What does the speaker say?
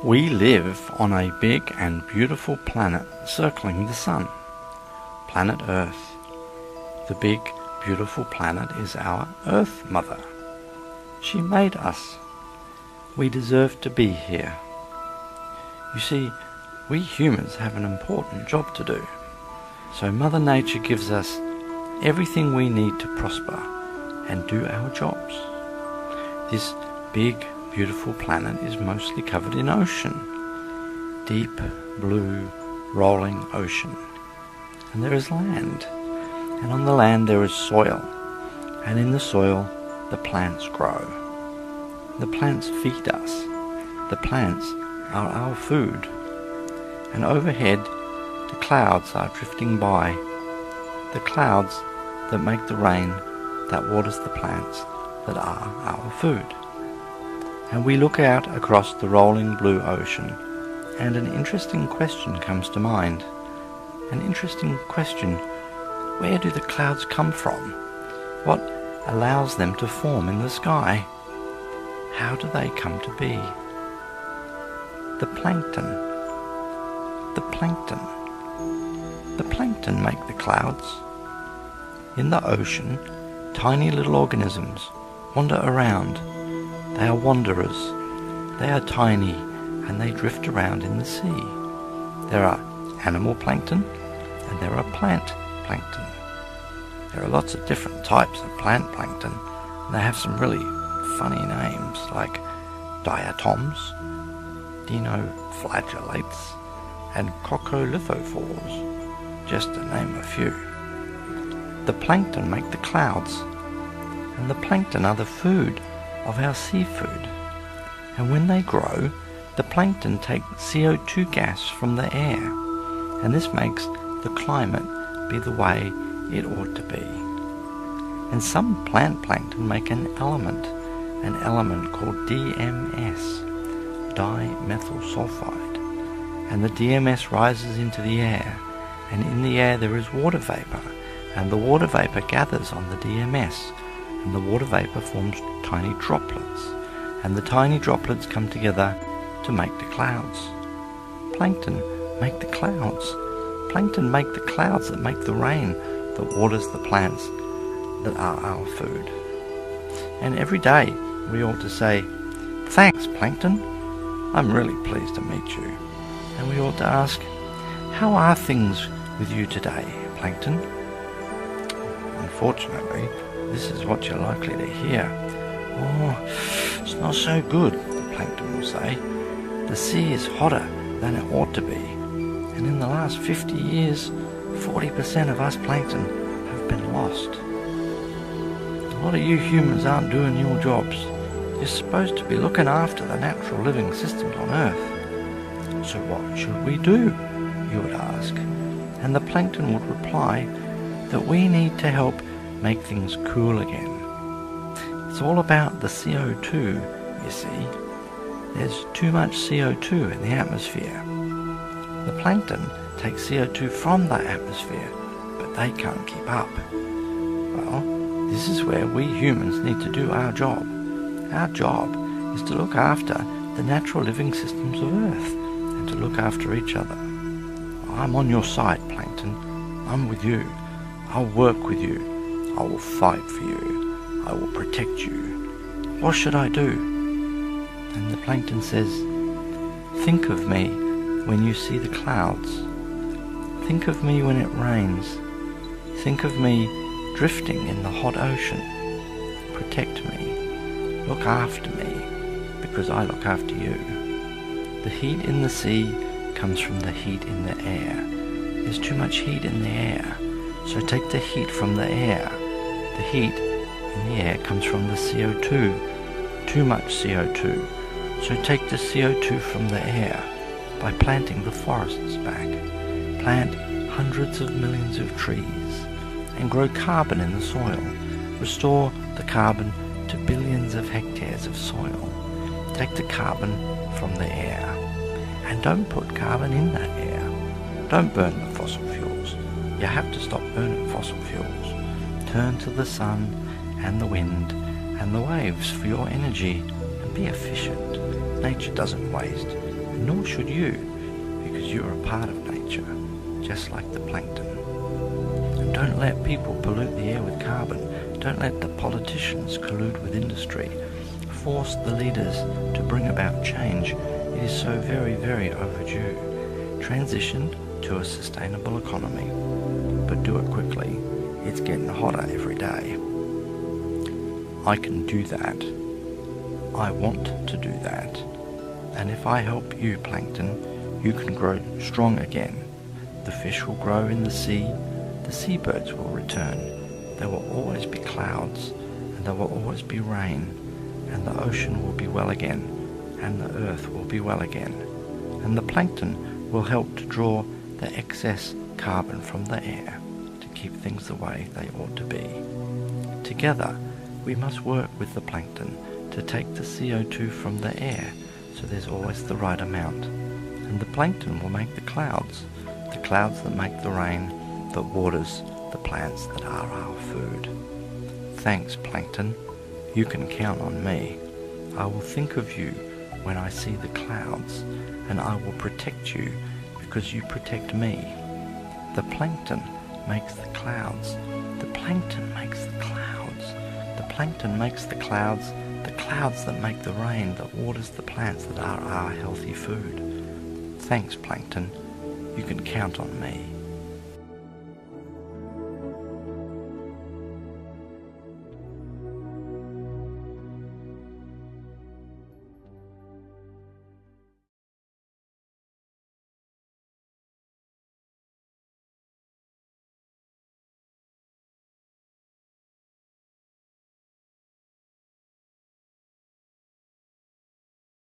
We live on a big and beautiful planet circling the sun, planet Earth. The big, beautiful planet is our Earth Mother. She made us. We deserve to be here. You see, we humans have an important job to do. So Mother Nature gives us everything we need to prosper and do our jobs. This big, beautiful planet is mostly covered in ocean. Deep, blue, rolling ocean. And there is land. And on the land there is soil. And in the soil the plants grow. The plants feed us. The plants are our food. And overhead the clouds are drifting by. The clouds that make the rain that waters the plants that are our food. And we look out across the rolling blue ocean, and an interesting question comes to mind. An interesting question: where do the clouds come from? What allows them to form in the sky? How do they come to be? The plankton. The plankton. The plankton make the clouds. In the ocean, tiny little organisms wander around. They are wanderers. They are tiny and they drift around in the sea. There are animal plankton and there are plant plankton. There are lots of different types of plant plankton, and they have some really funny names like diatoms, dinoflagellates, and coccolithophores, just to name a few. The plankton make the clouds, and the plankton are the food of our seafood. And when they grow, the plankton take CO2 gas from the air, and this makes the climate be the way it ought to be. And some plant plankton make an element called DMS, dimethyl sulfide, and the DMS rises into the air, and in the air there is water vapor, and the water vapor gathers on the DMS, and the water vapor forms tiny droplets, and the tiny droplets come together to make the clouds. Plankton make the clouds. Plankton make the clouds that make the rain that waters the plants that are our food. And every day we ought to say, "Thanks, Plankton. I'm really pleased to meet you." And we ought to ask, "How are things with you today, Plankton?" Unfortunately, this is what you're likely to hear. "Oh, it's not so good," the plankton will say. "The sea is hotter than it ought to be. And in the last 50 years, 40% of us plankton have been lost. A lot of you humans aren't doing your jobs. You're supposed to be looking after the natural living systems on Earth. So what should we do?" you would ask. And the plankton would reply that we need to help make things cool again. It's all about the CO2, you see. There's too much CO2 in the atmosphere. The plankton take CO2 from the atmosphere, but they can't keep up. Well, this is where we humans need to do our job. Our job is to look after the natural living systems of Earth and to look after each other. I'm on your side, Plankton. I'm with you. I'll work with you. I will fight for you. I will protect you. What should I do? And the plankton says, "Think of me when you see the clouds. Think of me when it rains. Think of me drifting in the hot ocean. Protect me. Look after me, because I look after you. The heat in the sea comes from the heat in the air. There's too much heat in the air, so take the heat from the air. The heat in the air comes from the CO2. Too much CO2, so take the CO2 from the air by planting the forests back. Plant hundreds of millions of trees and grow carbon in the soil. Restore the carbon to billions of hectares of soil. Take the carbon from the air, and don't put carbon in that air. Don't burn the fossil fuels. You have to stop burning fossil fuels. Turn to the sun and the wind and the waves for your energy and be efficient. Nature doesn't waste. Nor should you, because you are a part of nature, just like the plankton. And don't let people pollute the air with carbon. Don't let the politicians collude with industry. Force the leaders to bring about change. It is so very, very overdue. Transition to a sustainable economy, but do it quickly. It's getting hotter every day. I can do that. I want to do that. And if I help you, plankton, you can grow strong again. The fish will grow in the sea. The seabirds will return. There will always be clouds, and there will always be rain, and the ocean will be well again, and the earth will be well again, and the plankton will help to draw the excess carbon from the air to keep things the way they ought to be. Together, we must work with the plankton to take the CO2 from the air so there's always the right amount, and the plankton will make the clouds that make the rain that waters the plants that are our food. Thanks, plankton. You can count on me. I will think of you when I see the clouds, and I will protect you because you protect me. The plankton makes the clouds. The plankton makes the clouds. The plankton makes the clouds that make the rain that waters the plants that are our healthy food. Thanks, plankton. You can count on me.